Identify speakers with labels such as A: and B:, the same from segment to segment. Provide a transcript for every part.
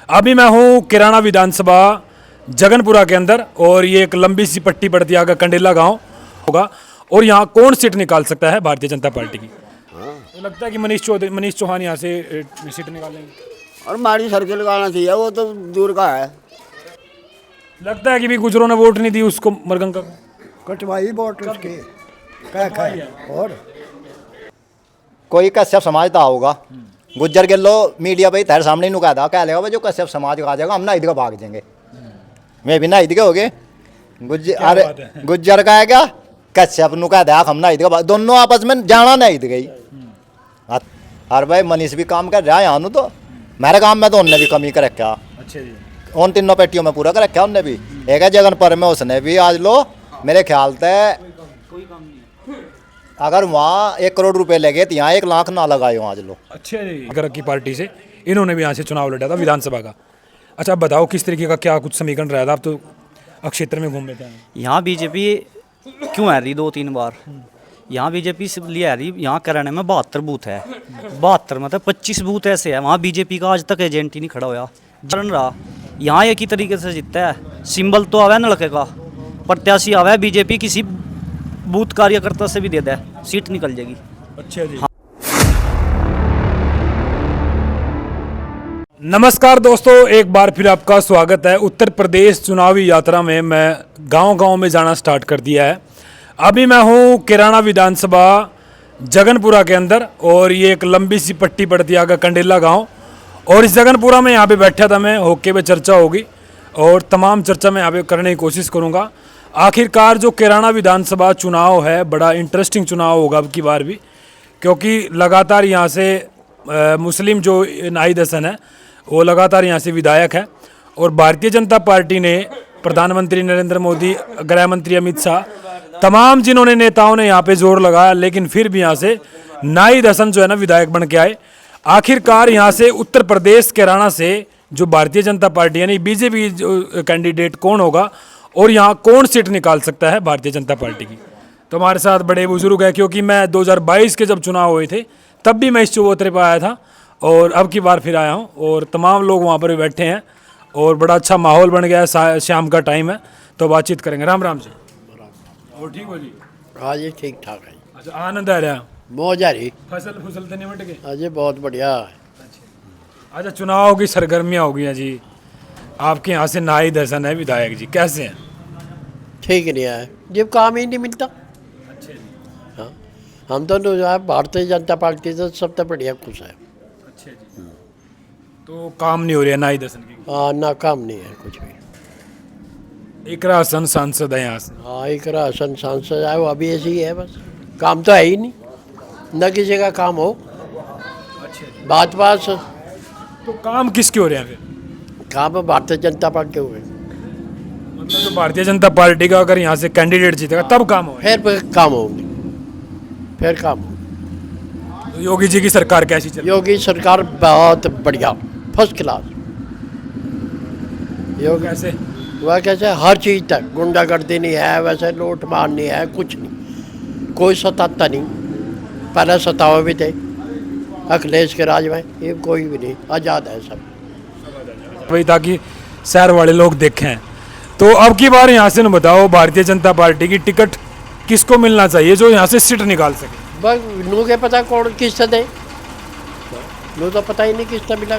A: अभी मैं हूँ किराना विधानसभा जगनपुरा के अंदर और ये एक लंबी सी पट्टी पड़ती है आगे कंडेला गांव होगा। और यहाँ कौन सीट निकाल सकता है भारतीय जनता पार्टी की? तो लगता है कि मनीष चौहान यहाँ से सीट निकालेंगे।
B: और माड़ी सर्किल लगाना चाहिए, वो तो दूर का है।
A: लगता है कि भी गुजरों ने वोट नहीं दी उसको, मरगंका को।
C: कटवाई वोट उसके और
D: कोई कश्यप समाज का होगा। गुज्जर के लो मीडिया पे तेरे सामने नु कहता कह लेगा जो कश्यप समाज का आ जाएगा, हम ना इधर भाग जाएंगे। मैं भी ना इधर हो गए गुज्जर का है क्या कश्यप नु कहता हम ना इधर दोनों आपस में जाना नहीं इधर गई। और भाई मनीष भी काम कर रहा है यहाँ तो मेरे काम में तो उनने भी कमी कर रखा।
A: अच्छा जी।
D: उन तीनों पेटियों में पूरा कर रखा उनने भी। एक है जगनपुर में उसने भी आज लो मेरे ख्याल से अगर वहाँ 1 करोड़ रुपए लगे तो यहाँ 1 लाख ना लगाए आज लो।
A: अच्छा जी। अगर की पार्टी से इन्होंने भी यहाँ से चुनाव लड़ा था विधानसभा का। अच्छा अब बताओ किस तरीके का क्या कुछ समीकरण रहा था? आप तो क्षेत्र में घूम लेते हैं।
E: यहाँ बीजेपी क्यों आ रही 2-3 बार? यहाँ बीजेपी से लिए आ रही। यहाँ कराने में 72 बूथ है। 72 मतलब 25 बूथ ऐसे है वहाँ बीजेपी का आज तक एजेंट ही नहीं खड़ा हुआ जन रहा। यहाँ एक ही तरीके से जीतता है। सिंबल तो आवे नलके का, प्रत्याशी आवे बीजेपी किसी बूथ कार्यकर्ता से भी दे दे सीट निकल जाएगी।
A: अच्छा जी। नमस्कार दोस्तों, एक बार फिर आपका स्वागत है। उत्तर प्रदेश चुनावी यात्रा में मैं गांव-गांव में जाना स्टार्ट कर दिया है। अभी मैं हूं किराना विधानसभा जगनपुरा के अंदर और ये एक लंबी सी पट्टी पड़ती है आगे कंडेला गांव। और इस जगनपुरा में यहाँ पे बैठा था मैं, होके पे चर्चा होगी और तमाम चर्चा मैं यहाँ पे करने की कोशिश करूँगा। आखिरकार जो किराना विधानसभा चुनाव है बड़ा इंटरेस्टिंग चुनाव होगा अब की बार भी, क्योंकि लगातार यहाँ से मुस्लिम जो नाहिद हसन है वो लगातार यहाँ से विधायक है। और भारतीय जनता पार्टी ने प्रधानमंत्री नरेंद्र मोदी, गृह मंत्री अमित शाह, तमाम जिन्होंने नेताओं ने यहाँ पे जोर लगाया, लेकिन फिर भी यहाँ से नाहिद हसन जो है ना विधायक बन के आए। आखिरकार यहाँ से उत्तर प्रदेश किराना से जो भारतीय जनता पार्टी यानी बीजेपी जो कैंडिडेट कौन होगा और यहाँ कौन सीट निकाल सकता है भारतीय जनता पार्टी की? तो हमारे साथ बड़े बुजुर्ग हैं, क्योंकि मैं 2022 के जब चुनाव हुए थे तब भी मैं इस चबूतरे पर आया था और अब की बार फिर आया हूँ और तमाम लोग वहाँ पर बैठे हैं और बड़ा अच्छा माहौल बन गया है। शाम का टाइम है तो बातचीत करेंगे। राम राम जी। और ठीक हो जी?
C: हाँ जी ठीक ठाक है।
A: अच्छा, आनंद आ रहा?
C: मौज आ रही।
A: फसल तो निमट गए?
C: हाँ जी बहुत बढ़िया।
A: अच्छा, चुनाव की सरगर्मियाँ हो गई हैं जी। आपके यहाँ से नाहिद हसन है विधायक जी, कैसे हैं?
C: ठीक नहीं है, जब काम ही नहीं मिलता।
A: अच्छे जी।
C: हाँ हम तो जो है भारतीय जनता पार्टी से सबसे बढ़िया खुश है।
A: अच्छे जी। तो काम नहीं हो रहा है नाहिद हसन की?
C: हाँ ना काम नहीं है कुछ भी।
A: इकरा हसन सांसद है यहाँ से।
C: हाँ एक राशन सांसद है, वो अभी ऐसे ही है, बस काम तो है ही नहीं, न किसी का काम हो।
A: अच्छे।
C: बात बात
A: तो काम किसके हो रहे हैं फिर?
C: काम भारतीय जनता पार्टी हुए,
A: मतलब जो भारतीय जनता पार्टी का अगर यहाँ से कैंडिडेट जीतेगा तब काम हो।
C: फिर काम होंगे, फिर काम हो।
A: तो योगी जी की सरकार कैसी चल रही है?
C: योगी सरकार बहुत बढ़िया, फर्स्ट क्लास। योगी
A: कैसे?
C: वह कैसे हर चीज़ तक, गुंडागर्दी नहीं है, वैसे लूट मार नहीं है, कुछ नहीं, कोई सताता नहीं। पहले सतावे भी थे अखिलेश के राज में, ये कोई भी नहीं, आज़ाद है सब
A: वही ताकि शहर वाले लोग देखें। तो अब की बार यहाँ से न बताओ भारतीय जनता पार्टी की टिकट किसको मिलना चाहिए जो यहाँ से सीट निकाल सके?
C: बस नू के पता कौन किससे दे, नू तो पता ही नहीं किससे मिला।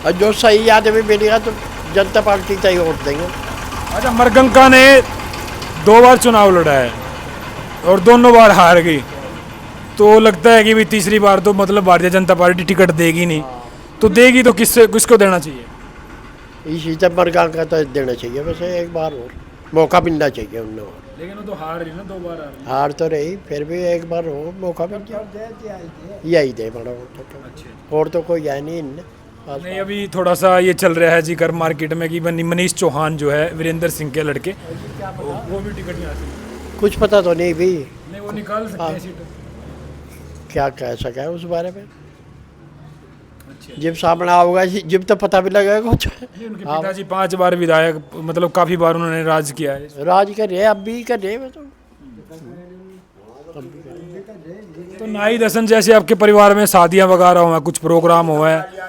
C: और जो सही आदमी मिलेगा तो जनता पार्टी का ही वोट देंगे।
A: अच्छा, मरगंका ने 2 बार चुनाव लड़ा है और दोनों बार हार गई, तो लगता है कि भी तीसरी बार तो मतलब भारतीय जनता पार्टी टिकट देगी नहीं, तो देगी तो किसको देना चाहिए?
C: इसी से मरगा का तो देना चाहिए, वैसे एक बार और मौका मिलना चाहिए उन्हें और।
A: लेकिन वो तो हार रही ना 2 बार।
C: हार तो रही, फिर भी एक बार हो मौका मिल जाए, यही दे बड़ा और तो कोई है नहीं इनने।
A: नहीं, अभी थोड़ा सा ये चल रहा है जी कर मार्केट में कि मनीष चौहान जो है वीरेंद्र सिंह के लड़के, वो भी टिकट नहीं आ सकते।
C: कुछ पता तो नहीं भी,
A: नहीं वो निकाल सकते हैं सीट।
C: क्या कह सका है उस बारे में, जब सामने आओगा जब तो पता भी लगेगा कुछ।
A: उनके पिताजी 5 बार विधायक, मतलब काफी बार उन्होंने राज किया है।
C: राज कर रहे अब भी कर रहे तो।
A: तो नाहिद हसन जैसे आपके परिवार में शादियां वगैरह हुआ, कुछ प्रोग्राम हुआ है,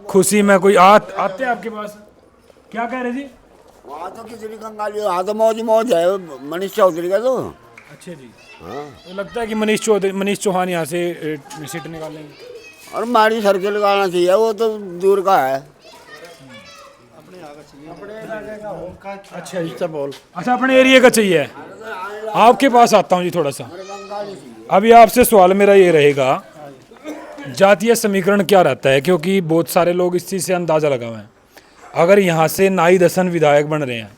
A: खुशी में कोई आते हैं आपके पास? क्या कह रहे जी?
B: वहाँ तो खिचड़ी कंगाली, वहाँ तो मौज मौज है मनीष चौधरी का तो।
A: अच्छा जी।
B: हाँ,
A: तो लगता है कि मनीष चौहान यहाँ से सीट निकाल लेंगे।
B: और मारी सर्किल लगाना चाहिए, वो तो दूर का है।
A: अच्छा जी।
C: इससे बोल
A: अच्छा, अपने एरिया का चाहिए। आपके पास आता हूँ जी थोड़ा सा। अभी आपसे सवाल मेरा ये रहेगा, जातीय समीकरण क्या रहता है? क्योंकि बहुत सारे लोग इस चीज़ से अंदाज़ा लगा हुए हैं। अगर यहाँ से नाहिद हसन विधायक बन रहे हैं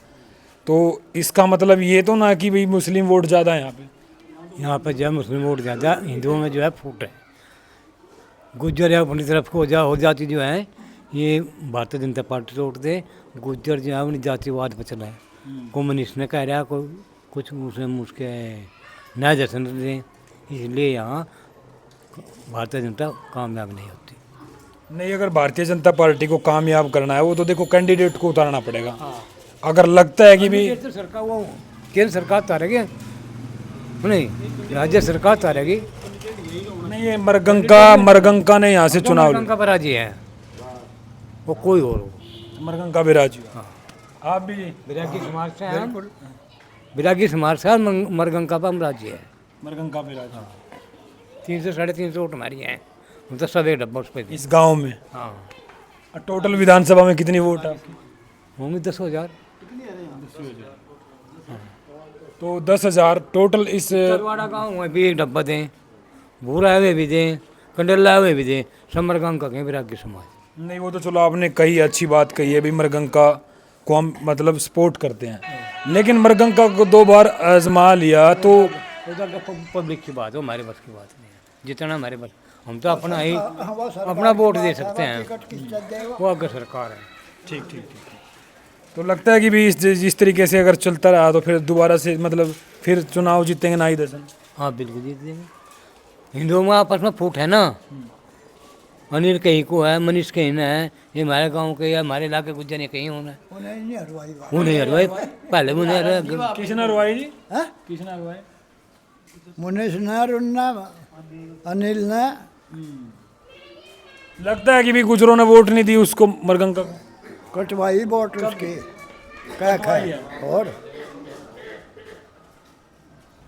A: तो इसका मतलब ये तो ना कि भाई मुस्लिम वोट ज़्यादा है यहाँ पे।
F: यहाँ पर जो है मुस्लिम वोट ज़्यादा, हिंदुओं में जो है फूट है। गुज्जर या अपनी तरफ को हो जाती जो है, ये भारतीय जनता पार्टी से उठते, गुज्जर जो है अपनी जातिवाद पर चला है। कम्युनिस्ट ने कह रहा है, कोई कुछ मुस्लिम उसके नया जश्न दें, इसलिए यहाँ भारतीय जनता कामयाब नहीं होती।
A: नहीं, अगर भारतीय जनता पार्टी को कामयाब करना है वो तो देखो कैंडिडेट को उतारना पड़ेगा। अगर लगता है कि भी
F: केंद्र सरकार, वो केंद्र सरकार उतारेगी नहीं, राज्य सरकार उतारेगी।
A: नहीं, ये मरगंका ने यहाँ से चुनाव लिया।
F: का पराजय है वो, कोई और हो।
A: मरगंका बिराज हुआ। आप भी जी?
F: बिरागी समाज से हैं, बिरागी समाज से मरगंका पर हम राज्य है।
A: मरगंका बिराज
F: 300 350 वोट हमारी हैं, हम तो सब एक डब्बा उस पर।
A: इस गांव में।
F: हाँ,
A: और टोटल विधानसभा में कितनी वोट है आपकी?
F: होंगे 10,000।
A: तो 10,000 टोटल इस
F: तरवाड़ा गाँव में भी एक डब्बा दें, भूरा हुए भी दें, कंडला हुए भी दें, सब मरगंका के बिरागी समाज।
A: नहीं, वो तो चलो आपने कही, अच्छी बात कही है भी, मरगंका को हम मतलब सपोर्ट करते हैं, लेकिन मरगंका को 2 बार आजमा लिया तो
F: उधर का पब्लिक की बात है, हमारे बस की बात नहीं है। जितना हमारे बस, हम तो अपना ही अपना वोट दे सकते हैं, वो आगे सरकार है।
A: ठीक ठीक ठीक। तो लगता है कि भी जिस तरीके से अगर चलता रहा तो फिर दोबारा से मतलब फिर चुनाव जीतेंगे नाहिद हसन?
F: हाँ बिल्कुल जीत देंगे। हिंदुओं में आपस में फूट है ना, अनिल कहीं को है, मनीष कहीं ना है, ये हमारे गांव के या हमारे इलाके गुज्जर ने कहीं होना है। उन्हें हरवाई पहले उन्हें हरवाई।
A: किशन अरवाई जी? किशन अरवाई?
G: मुनीष ने, रुन्ना, अनिल ने।
A: लगता है कि भी गुजरों ने वोट नहीं दी उसको, मरगंका को।
G: कटवाई वोट उसके क्या खाए और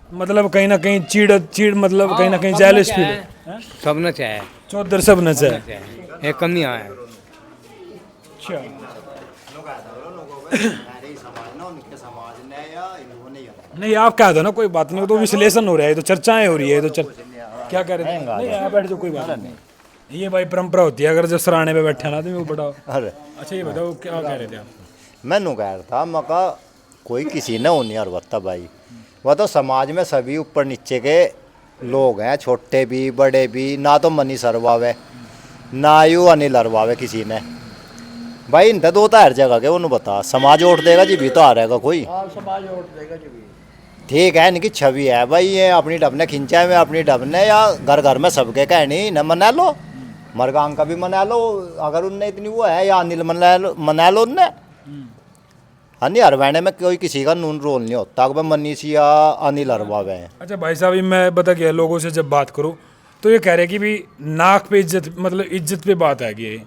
A: मतलब कहीं ना कहीं चीड़ मतलब कहीं ना कहीं जेलस फील है।
F: सब न चाहे,
A: चौधर सब न चाहे।
F: एक कमियाँ है।
A: अच्छा, नहीं आप कह दो ना, कोई बात नहीं, वो तो विश्लेषण हो रहा है, तो चर्चाएं हो रही है, तो क्या कह रहे थे? नहीं आप बैठ जाओ, कोई बात नहीं। ये भाई परंपरा होती है, अगर जो सराहने पे बैठा ना तो वो बताओ।
D: अरे
A: अच्छा ये बताओ क्या कह रहे थे आप?
D: मैनू कह रहा था, मैं कहा कोई किसी ने होनी हरवत्ता भाई, वह तो समाज में सभी ऊपर नीचे के लोग हैं, छोटे भी बड़े भी, ना तो मनी सरवावे ना यू अनिल हरवावे किसी ने भाई। इन तो होता हर जगह के, उन्होंने बता समाज वोट देगा जी भी तो आ रहेगा कोई।
C: समाज वोट देगा जी भी।
D: ठीक है, इनकी छवि है भाई, ये अपनी डब ने खिंचा है, अपनी डब ने, या घर घर में सबके कहनी न मना लो, मरगांका भी मना लो अगर उनने इतनी वो है, या अनिल मना लो उनने। अन्य हरवाने में कोई किसी का नून रोल नहीं होता, अगर मनीष या अनिल हरवावे हैं।
A: अच्छा भाई साहब, मैं बता गया लोगों से जब बात करूं तो ये कह रहे कि भी नाक पे इज्जत, मतलब इज्जत पे बात है कि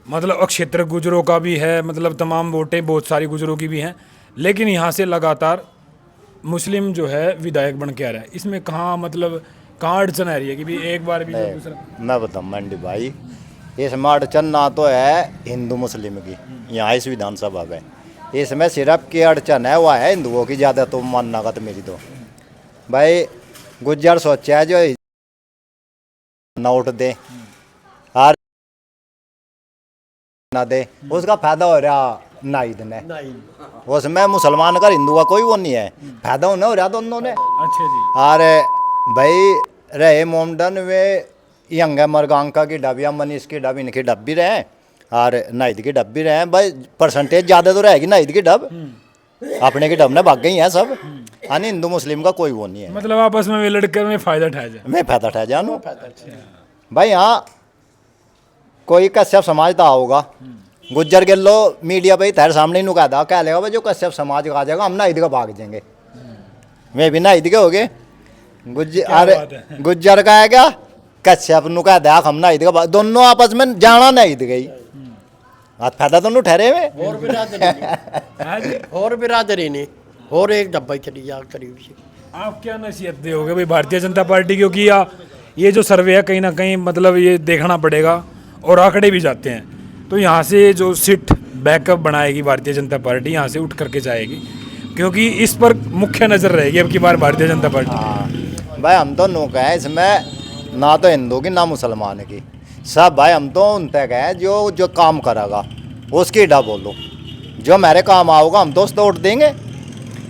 A: मतलब क्षेत्र गुजरों का भी है, मतलब तमाम वोटें बहुत सारी गुजरों की भी हैं, लेकिन यहाँ से लगातार मुस्लिम जो है विधायक बन के आ रहा है। इसमें कहाँ मतलब कहाँ अड़चन आ रही है कि भी एक बार भी जो दूसरा?
D: मैं बताऊँ मंडी भाई, इसमें अड़चन ना तो है हिंदू मुस्लिम की यहाँ इस विधानसभा में, इसमें सिर्फ की अड़चन है वह है हिंदुओं की ज़्यादा, तो मानना का तो मेरी तो भाई गुज्जर सोचा है जो नोट दे और ना दे, उसका फायदा हो रहा नाहिद ने, उसमें मुसलमान का हिंदू का कोई वो नहीं है, फायदा उन्हें हो रहा दोनों ने।
A: अच्छा जी।
D: और भाई रहे मोमडन में यंग मरगांका की डब या मनीष की डब, इनकी डब भी रहे और नाहिद की डब भी रहे भाई, परसेंटेज ज़्यादा तो रहेगी नाहिद की डब, अपने की डब ने भाग गई हैं सब, यानी हिंदू मुस्लिम का कोई वो नहीं है,
A: मतलब आपस में वे लड़कर में फायदा उठाया जाए।
D: मैं फायदा उठाया जानू भाई। हाँ कोई कश्यप समाज तो होगा, गुज्जर के लो मीडिया पे ही तेरे सामने ही नुका था, क्या लेगा भाई जो कश्यप समाज का आ जाएगा हम नाहिद का भाग जाएंगे, वे भी नाहिद के हो गए। गुज्जर का है क्या कश्यप नुका था हम नाहिद का, दोनों आपस में जाना नाहिद गई, आज फायदा तो नहीं ठहरे में।
C: और बिरादरी नहीं, और बिरादरी नहीं, और एक डब्बा ही चली जा करीब से।
A: आप क्या नसीहत दोगे भाई भारतीय जनता पार्टी, क्योंकि ये जो सर्वे है कहीं ना कहीं मतलब ये देखना पड़ेगा और आंकड़े भी जाते हैं, तो यहाँ से जो सीट बैकअप बनाएगी भारतीय जनता पार्टी यहाँ से उठ करके जाएगी, क्योंकि इस पर मुख्य नज़र रहेगी अब की बार भारतीय जनता पार्टी।
D: हाँ भाई हम तो नो कहे इसमें ना तो हिंदू की ना मुसलमान की, सब भाई हम तो उन तक है जो जो काम करेगा उसकी डा बोलो, जो मेरे काम आओगा हम तो उसको वोट देंगे।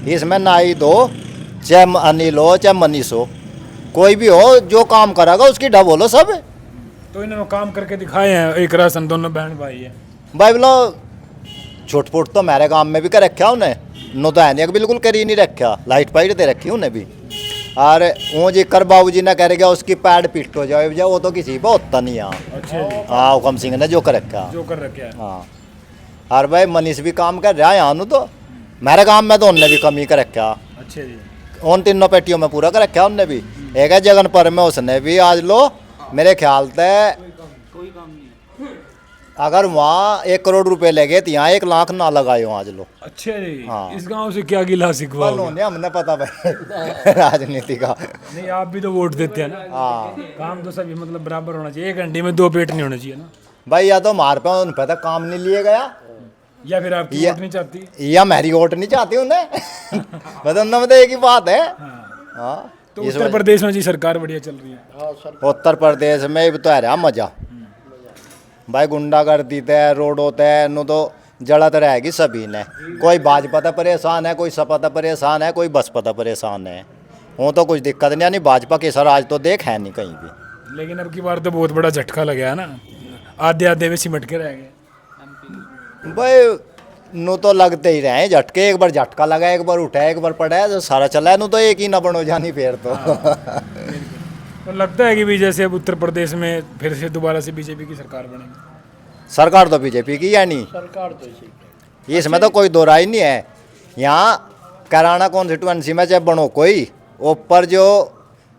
D: इसमें ना ही दो चाहे अनिल हो चाहे मनीष हो, कोई भी हो जो काम करेगा उसकी डा बोलो सब।
A: तो इन्होंने काम करके दिखाए हैं, एक राशन दोनों बहन भाई है।
D: भाई बोलो छोट फूट तो मेरे काम में भी कर रखा उन्हें, नो तो है नहीं कि बिल्कुल कर ही नहीं रखा, लाइट पाइट दे रखी उन्हें भी। और वो जी कर बाबू जी ने करेगा उसकी पैड पिट हो जाए वो तो किसी पर होता नहीं यहाँ।
A: अच्छा जी,
D: हाँ हुकम सिंह ने जो कर रखा।
A: जो कर रखे है।
D: हाँ और भाई मनीष भी काम कर रहा है यहाँ नु, तो मेरे काम में तो उनने भी कमी कर रखा।
A: अच्छा जी,
D: उन तीनों पेटियों में पूरा कर रखा उनने भी। एक है जगनपुर में उसने भी आज लो मेरे ख्याल से अगर वहाँ 1 करोड़ रुपए लगे तो यहाँ 1 लाख ना लगाए हो आज लो।
A: अच्छा जी।
D: हाँ।
A: इस गांव से क्या गिला सिखवा
D: उन्होंने हमने पता भाई राजनीति का।
A: नहीं, आप भी तो वोट देते हैं ना।
D: हाँ
A: काम तो सभी मतलब बराबर होना चाहिए, एक अंडे में 2 पेट नहीं होना चाहिए ना।
D: भाई या तो मार पे उन पे तक काम नहीं लिए गया
A: या फिर आपकी वोट नहीं चाहती।
D: या मेरी वोट नहीं चाहती उन्हें मतलब उनमें तो एक ही बात है। हाँ
A: तो उत्तर प्रदेश में जी सरकार बढ़िया चल रही है।
D: उत्तर प्रदेश में भी तो है रहा मजा भाई, गुंडागर्दी तय रोडों तय नु तो जड़त रहेगी सभी ने। कोई भाजपा तक परेशान है, कोई सपा तक परेशान है, कोई बसपा तक परेशान है। वो तो कुछ दिक्कत नहीं, यानी भाजपा के सर आज तो देख है नहीं कहीं भी।
A: लेकिन अब की बार तो बहुत बड़ा झटका लग गया है ना, आधे आधे में सिमट के रह गए।
D: भाई नु तो लगते ही रहे झटके, एक बार झटका लगा, एक बार उठा, एक बार पड़ा, तो सारा चला है नु तो एक ही ना बनो जानी फिर तो।
A: तो लगता है कि भी जैसे अब उत्तर प्रदेश में फिर से दोबारा से बीजेपी की सरकार बनेगी।
D: सरकार तो बीजेपी की है नहीं,
C: सरकार तो इसी
D: इसमें तो कोई दो राय नहीं है। यहाँ कराना कॉन्स्टिट्यूंसी में चाहे बनो कोई, ऊपर जो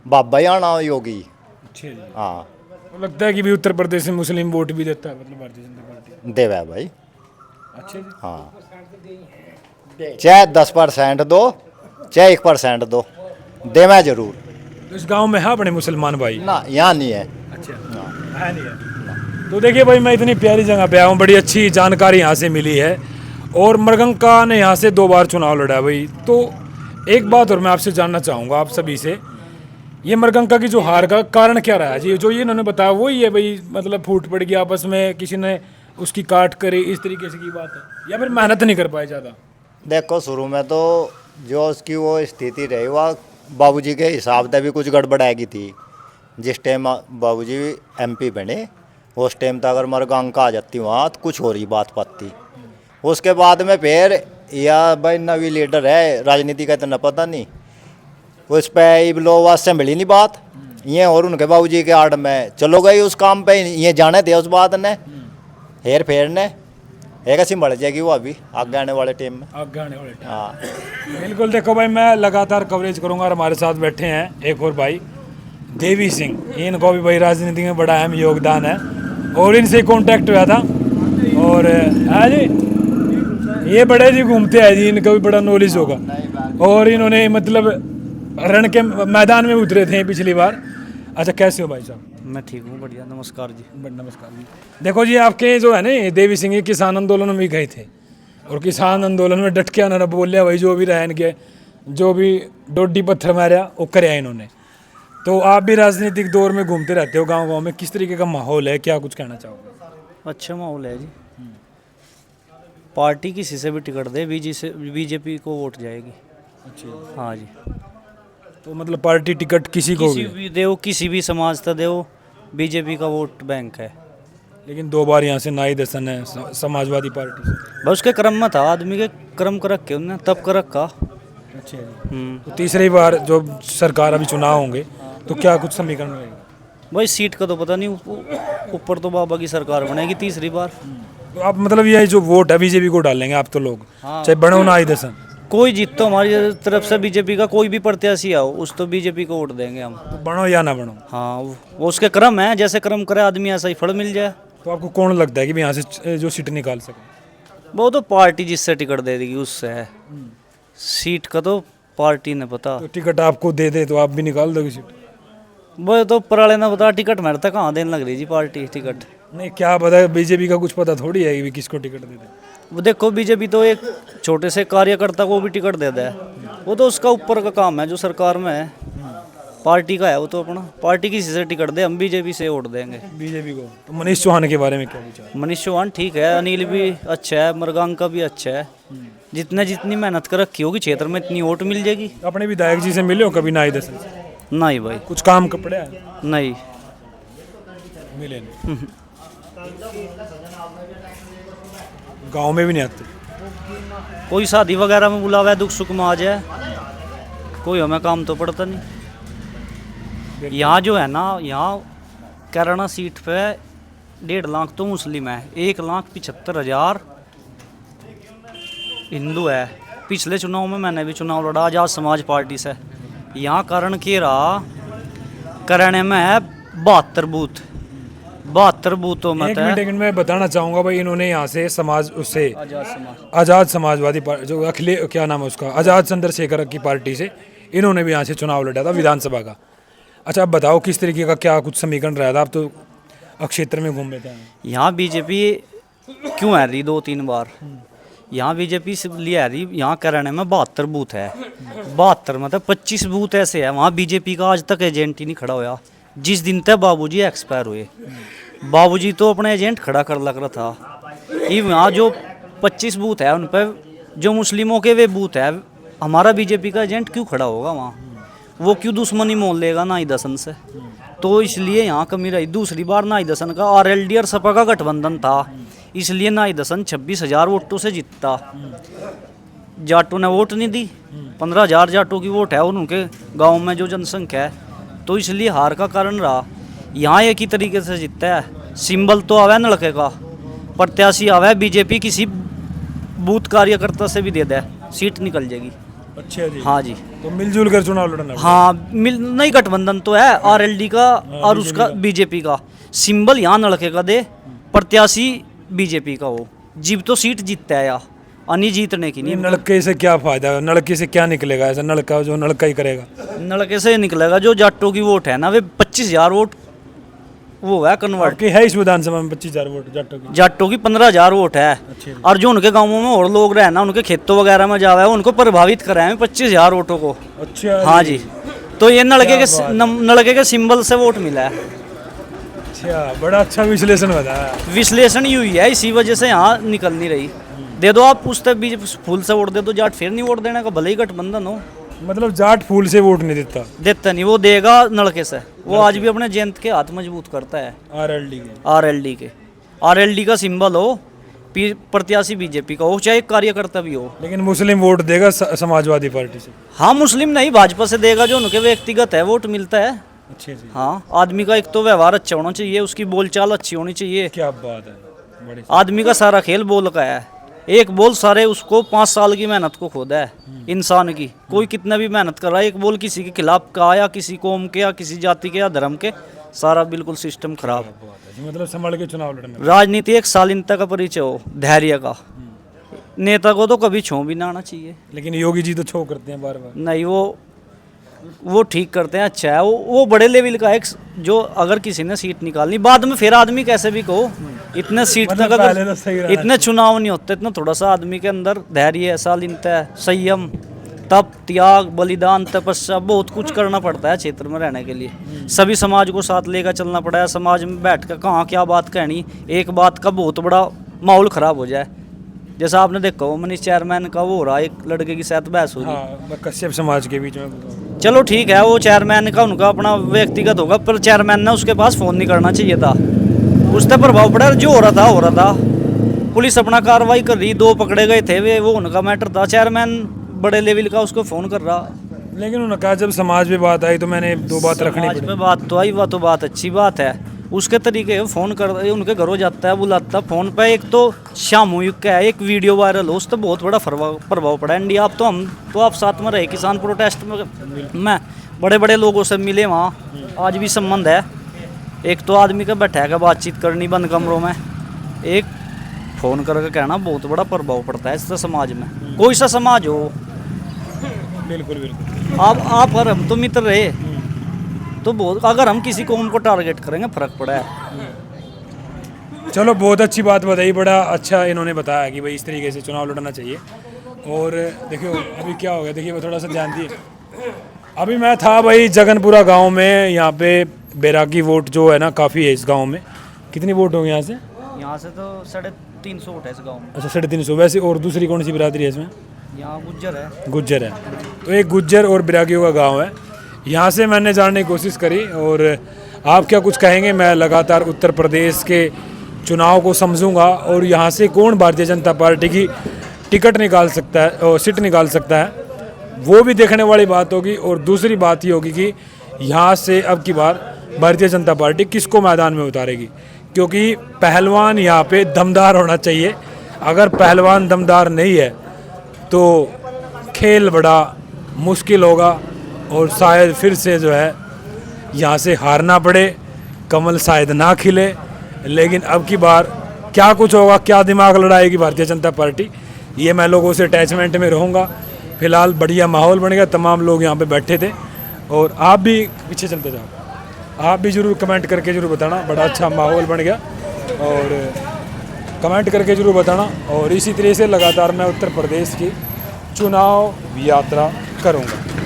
D: बाबा ही आना योगी।
A: अच्छा जी।
D: हाँ
A: तो लगता है कि भी उत्तर प्रदेश में मुस्लिम वोट भी देता है मतलब भारतीय जनता पार्टी।
D: देवा है भाई।
A: अच्छा जी।
D: हाँ चाहे 10% दो चाहे 1% दो, देवा जरूर।
A: तो इस गांव में है अपने मुसलमान भाई?
D: ना यहाँ नहीं है।
A: अच्छा, है नहीं है। तो देखिए भाई, मैं इतनी प्यारी जगह पे आया हूँ, बड़ी अच्छी जानकारी यहाँ से मिली है। और मरगंका ने यहाँ से 2 बार चुनाव लड़ा है भाई। तो एक बात और मैं आपसे जानना चाहूँगा आप सभी से, ये मरगंका की जो हार का कारण क्या रहा है जी? जो ये इन्होंने बताया वही है भाई, मतलब फूट पड़ गया आपस में, किसी ने उसकी काट करी, इस तरीके से की बात है, या फिर मेहनत नहीं कर पाए ज़्यादा?
D: देखो शुरू में तो जो उसकी वो स्थिति रही वह बाबूजी के हिसाब से भी कुछ गड़बड़ाएगी थी। जिस टाइम बाबूजी MP बने उस टाइम तक अगर मरगंका आ जाती वहाँ तो कुछ हो रही बात पाती। उसके बाद में फिर या भाई नवी लीडर है, राजनीति का इतना पता नहीं, उस पर लोग आज से मिली नहीं बात ये, और उनके बाबूजी के आड़ में चलो गई उस काम पे, ये जाने थे उस बात ने हेर फेर ने एक ऐसी बढ़ जाएगी वो अभी आगे आने वाले टाइम में।
A: आगे आने वाले टाइम।
D: हाँ
A: बिल्कुल। देखो भाई, मैं लगातार कवरेज करूंगा और हमारे साथ बैठे हैं एक और भाई देवी सिंह, इनको भी भाई राजनीति में बड़ा अहम योगदान है और इनसे कांटेक्ट हुआ था। और है जी, ये बड़े जी घूमते हैं जी, इनका भी बड़ा नॉलेज होगा। और इन्होंने मतलब रण के मैदान में उतरे थे पिछली बार। अच्छा, कैसे हो भाई साहब?
E: मैं ठीक हूँ, बढ़िया। नमस्कार जी।
A: नमस्कार जी। देखो जी, आपके जो है ना देवी सिंह, किसान आंदोलन में भी गए थे और किसान आंदोलन में डट के उन्होंने बोलिया भाई, जो भी रहे इनके जो भी डोडी पत्थर मारा वो करे इन्होंने। तो आप भी राजनीतिक दौर में घूमते रहते हो गांव-गांव में, किस तरीके का माहौल है, क्या कुछ कहना चाहोगे?
E: अच्छा माहौल है जी। पार्टी किसी से भी टिकट दे, बीजेपी को वोट जाएगी।
A: अच्छा।
E: हाँ जी।
A: तो मतलब पार्टी टिकट किसी को
E: किसी
A: भी,
E: भी दे, किसी भी समाज का दे, बीजेपी का वोट बैंक है।
A: लेकिन 2 बार यहाँ से नाई दसन है समाजवादी पार्टी से।
E: बस उसके क्रम में था, आदमी के क्रम कर रखे उनने, तब कर रखा।
A: अच्छा जी। तो तीसरी बार जो सरकार अभी चुनाव होंगे तो क्या कुछ समीकरण रहेगा?
E: भाई सीट का तो पता नहीं, ऊपर तो बाबा की सरकार बनेगी तीसरी बार।
A: तो आप मतलब ये जो वोट है बीजेपी को डालेंगे आप तो लोग, चाहे बनो ना आई दसन?
E: कोई जीत तो हमारी तरफ से बीजेपी का कोई भी प्रत्याशी आओ उस तो बीजेपी को वोट देंगे हम।
A: तो बनो या ना बनो?
E: हाँ, वो उसके क्रम है, जैसे क्रम करे आदमी ऐसा ही फल मिल जाए।
A: तो आपको कौन लगता है कि भी यहाँ से जो सीट निकाल सके?
E: वो तो पार्टी जिससे टिकट दे देगी उससे है, सीट का तो पार्टी ने पता।
A: तो टिकट आपको दे दे तो आप भी निकाल दोगे सीट?
E: वो तो ऊपर वाले ने पता, टिकट मेरे तक कहाँ देने लग रही जी पार्टी टिकट।
A: नहीं, क्या पता, बीजेपी का कुछ पता थोड़ी है कि भी किसको टिकट दे दे।
E: वो देखो बीजेपी तो एक छोटे से कार्यकर्ता को भी टिकट दे दे, वो तो उसका ऊपर का काम है जो सरकार में है, पार्टी का है वो तो अपना। पार्टी किसी से टिकट दे, हम बीजेपी से वोट देंगे।
A: बीजेपी को। तो मनीष चौहान के बारे में क्या विचार?
E: मनीष चौहान ठीक है, अनिल भी अच्छा है, मरगांग का भी अच्छा है। जितनी मेहनत कर रखी होगी क्षेत्र में इतनी वोट मिल जाएगी।
A: अपने विधायक जी से मिले हो कभी? नाई दसन से
E: नहीं भाई,
A: कुछ काम कपड़े है?
E: नहीं
A: मिले नहीं। गांव में भी नहीं आते?
E: कोई शादी वगैरह में बुलावा है, दुख सुख में आ जाए, कोई हमें काम तो पड़ता नहीं। यहाँ जो है ना, यहाँ कैराना सीट पे 1.5 लाख तो मुस्लिम है, 1,75,000 हिंदू है। पिछले चुनाव में मैंने भी चुनाव लड़ा आजाद समाज पार्टी से। यहाँ कारण के रहा कराने में है 72 बूथ, 72 बूथों में
A: एक मिनट मैं बताना चाहूंगा भाई, इन्होंने यहाँ से समाज उससे आजाद समाजवादी पार्टी जो क्या नाम है उसका, आजाद चंद्रशेखर की पार्टी से इन्होंने भी यहाँ से चुनाव लड़ा था विधानसभा का। अच्छा, अब बताओ किस तरीके का क्या कुछ समीकरण रहा था? आप तो क्षेत्र में घूम रहे थे।
E: यहाँ बीजेपी क्यों आ रही 2-3 बार? यहाँ बीजेपी से लिए आ रही, यहाँ कराने में 72 बूथ है, 72 मतलब 25 बूथ ऐसे है वहाँ बीजेपी का आज तक एजेंट ही नहीं खड़ा होया। जिस दिन तक बाबूजी एक्सपायर हुए, बाबूजी तो अपना एजेंट खड़ा कर लग रहा था। ये वहाँ जो 25 बूथ है उन पर जो मुस्लिमों के वे बूथ है, हमारा बीजेपी का एजेंट क्यों खड़ा होगा वहाँ? वो क्यों दुश्मनी मोल लेगा नाई दसन से? तो इसलिए यहाँ कमी रही। दूसरी बार नाई दसन का आरएलडी और सपा का गठबंधन था, इसलिए नाई दसन 26,000 वोटों से जीतता। जाटों ने वोट नहीं दी, 15,000 जाटों की वोट है और उनके गांव में जो जनसंख्या है, तो इसलिए हार का कारण रहा। यहाँ एक ही तरीके से जीतता है, सिंबल तो आवे नलके का, प्रत्याशी आवे बीजेपी किसी बूथ कार्यकर्ता से भी दे दे, सीट निकल जाएगी।
A: अच्छा जी।
E: हाँ जी,
A: तो मिलजुल कर चुनाव लड़ना?
E: हाँ नहीं, गठबंधन तो है आरएलडी का और उसका बीजेपी का, सिंबल यहाँ नलके का दे, प्रत्याशी बीजेपी का हो, जीव तो सीट जीतता है या अनि जीतने की नहीं।
A: नलके से क्या फायदा? नलके से क्या निकलेगा? ऐसा नलका जो नलका ही करेगा।
E: नलके से निकलेगा जो जाटों की वोट है ना, वे 25,000 वोट वो है कन्वर्ट
A: आपके है इस विधानसभा में 25,000 वोट जाटों की?
E: जाटों की 15,000 वोट है। और जो उनके गांवों में और लोग रहे ना, उनके खेतों वगैरह में जावा है, उनको प्रभावित कराए 25,000 वोटों को।
A: अच्छा।
E: हाँ जी, तो ये नलके के सिंबल से वोट मिला है।
A: अच्छा, बड़ा अच्छा विश्लेषण बताया।
E: विश्लेषण ही हुई है, इसी वजह से यहाँ निकल नहीं रही। दे दो आप पूछते बीच फूल से वोट दे दो, जाट फिर नहीं वोट देने का, भले ही गठबंधन हो।
A: मतलब जाट फूल से वोट नहीं देता
E: नहीं, वो देगा नलके से। वो आज भी अपने जयंत के हाथ मजबूत करता है। आरएलडी का सिंबल हो, प्रत्याशी बीजेपी का हो, चाहे कार्यकर्ता भी हो।
A: लेकिन मुस्लिम वोट देगा समाजवादी पार्टी से?
E: हाँ, मुस्लिम नहीं, भाजपा से देगा, जो उनके व्यक्तिगत है वोट मिलता है।
A: अच्छा जी।
E: हाँ, आदमी का एक तो व्यवहार अच्छा होना चाहिए, उसकी बोलचाल अच्छी होनी चाहिए।
A: क्या बात है, बड़ी।
E: आदमी का सारा खेल बोल का है, एक बोल सारे उसको 5 साल की मेहनत को खोदा है इंसान की। कोई कितना भी मेहनत कर रहा है, एक बोल किसी के खिलाफ का या किसी कौम के या किसी जाति के या धर्म के, सारा बिल्कुल सिस्टम खराब।
A: मतलब संभाल के चुनाव लड़ना।
E: राजनीति एक शालीनता का परिचय हो, धैर्य का। नेता को तो कभी छो भी ना आना चाहिए।
A: लेकिन योगी जी तो छो करते हैं बार बार।
E: नहीं, वो ठीक करते हैं, अच्छा है। वो बड़े लेवल का एक, जो अगर किसी ने सीट निकालनी बाद में फिर आदमी कैसे भी कहो, इतने सीट तक अगर इतने चुनाव नहीं होते, इतना थोड़ा सा आदमी के अंदर धैर्य है, शालीनता है, संयम, तप, त्याग, बलिदान, तपस्या, बहुत कुछ करना पड़ता है क्षेत्र में रहने के लिए। सभी समाज को साथ लेकर चलना पड़ा है। समाज में बैठ कर कहाँ क्या बात कहनी, एक बात का बहुत बड़ा माहौल खराब हो जाए। जैसा आपने देखा वो मनीष चेयरमैन का वो हो रहा, एक लड़के की साथ बहस होगी।
A: हाँ, कश्यप समाज के बीच में।
E: चलो ठीक है, वो चेयरमैन का उनका अपना व्यक्तिगत होगा, पर चेयरमैन ने उसके पास फ़ोन नहीं करना चाहिए था। उस पर प्रभाव पड़ा, जो हो रहा था। पुलिस अपना कार्रवाई कर रही, 2 पकड़े गए थे, वे वो उनका मैटर था। चेयरमैन बड़े लेवल का उसको फ़ोन कर रहा।
A: लेकिन उन्होंने कहा जब समाज पे बात आई तो मैंने 2 बात रखनी पड़ी।
E: समाज पे बात तो आई, वह तो बात अच्छी बात है। उसके तरीके फ़ोन कर उनके घरों जाता है, बुलाता फ़ोन पे। एक तो सामूहिक का है, एक वीडियो वायरल हो, उस तो बहुत बड़ा प्रभाव पड़ा। इंडिया आप तो आप साथ में रहे किसान प्रोटेस्ट में बड़े बड़े लोगों से मिले वहाँ, आज भी संबंध है। एक तो आदमी का बैठा है बातचीत करनी बंद कमरों में, एक फ़ोन करके कहना बहुत बड़ा प्रभाव पड़ता है इससे समाज में। कोई सा समाज हो,
A: बिल्कुल बिल्कुल।
E: आप और हम तो मित्र रहे तो बहुत, अगर हम किसी कौम को टारगेट करेंगे फर्क पड़ा है।
A: चलो बहुत अच्छी बात बताई, बड़ा अच्छा इन्होंने बताया कि भाई इस तरीके से चुनाव लड़ना चाहिए। और देखियो अभी क्या हो गया, देखिए मैं थोड़ा सा ध्यान दिए, अभी मैं था भाई जगनपुरा गांव में, यहाँ पे बैरागी वोट जो है ना काफ़ी है इस गांव में। कितनी वोट होंगे यहाँ से?
E: यहाँ से तो 350 वोट है इस गाँव में।
A: अच्छा 350। वैसे और दूसरी कौन सी बिरादरी है इसमें?
E: यहाँ गुज्जर है।
A: गुज्जर है, तो एक गुज्जर और बिरागियों का गांव है। यहाँ से मैंने जानने की कोशिश करी। और आप क्या कुछ कहेंगे? मैं लगातार उत्तर प्रदेश के चुनाव को समझूंगा और यहाँ से कौन भारतीय जनता पार्टी की टिकट निकाल सकता है और सीट निकाल सकता है वो भी देखने वाली बात होगी। और दूसरी बात ये होगी कि यहाँ से अब की बार भारतीय जनता पार्टी किसको मैदान में उतारेगी, क्योंकि पहलवान यहाँ पे दमदार होना चाहिए। अगर पहलवान दमदार नहीं है तो खेल बड़ा मुश्किल होगा और शायद फिर से जो है यहाँ से हारना पड़े, कमल शायद ना खिले। लेकिन अब की बार क्या कुछ होगा, क्या दिमाग लड़ाएगी भारतीय जनता पार्टी, ये मैं लोगों से अटैचमेंट में रहूँगा। फिलहाल बढ़िया माहौल बन गया, तमाम लोग यहाँ पे बैठे थे। और आप भी पीछे चलते जाओ, आप भी ज़रूर कमेंट करके ज़रूर बताना, बड़ा अच्छा माहौल बन गया। और कमेंट करके ज़रूर बताना। और इसी तरह से लगातार मैं उत्तर प्रदेश की चुनाव यात्रा करूँगा।